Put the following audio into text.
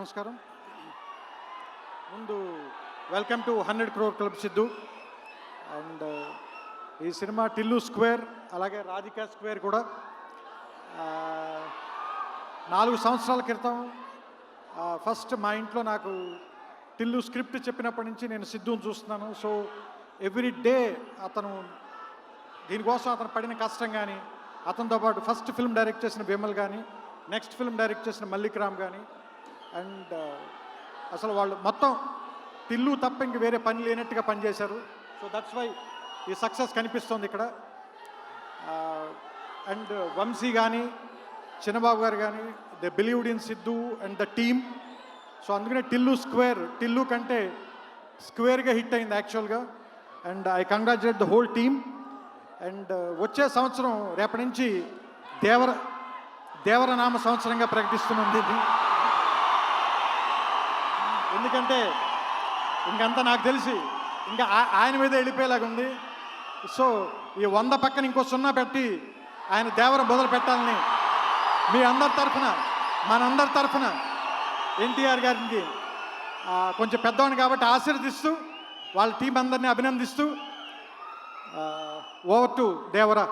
నమస్కారం. ముందు welcome to 100 crore club Siddhu. And ఈ సినిమా టిల్లు స్క్వేర్ అలాగే రాధికా స్క్వేర్ కూడా 4 సంవత్సరాల క్రితం ఫస్ట్ మా ఇంట్లో నాకు టిల్లు స్క్రిప్ట్ చెప్పినప్పటి నుంచి నేను సిద్ధుని చూస్తున్నాను. సో ఎవ్రీ డే అతను దీనికోసం అతను పడిన కష్టం కానీ, అతనితో పాటు ఫస్ట్ ఫిల్మ్ డైరెక్ట్ చేసిన విమల్ కానీ, నెక్స్ట్ ఫిల్మ్ డైరెక్ట్ చేసిన మల్లిక్ రామ్ కానీ, అండ్ అసలు వాళ్ళు మొత్తం టిల్లు తప్ప ఇంక వేరే పని లేనట్టుగా పనిచేశారు. సో దట్స్ వై ఈ సక్సెస్ కనిపిస్తుంది ఇక్కడ. అండ్ వంశీ కానీ, చిన్నబాబు గారు కానీ, they believed in Siddhu and the team. So అందుకనే టిల్లు స్క్వేర్, టిల్లు కంటే స్క్వేర్గా హిట్ అయింది యాక్చువల్గా. And I congratulate the whole team. And వచ్చే సంవత్సరం రేపటి నుంచి దేవరనామ సంవత్సరంగా ప్రకటిస్తున్నాం దీన్ని. ఎందుకంటే ఇంకంతా నాకు తెలిసి ఇంకా ఆయన మీద వెళ్ళిపోయేలాగా ఉంది. సో ఈ 100 పక్కన ఇంకో 0 పెట్టి ఆయన దేవర మొదలు పెట్టాలని మీ అందరి తరఫున, మనందరి తరఫున ఎన్టీఆర్ గారికి కొంచెం పెద్దవాడిని కాబట్టి ఆశీర్వదిస్తూ వాళ్ళ టీం అందరినీ అభినందిస్తూ ఓవర్ టు దేవరా.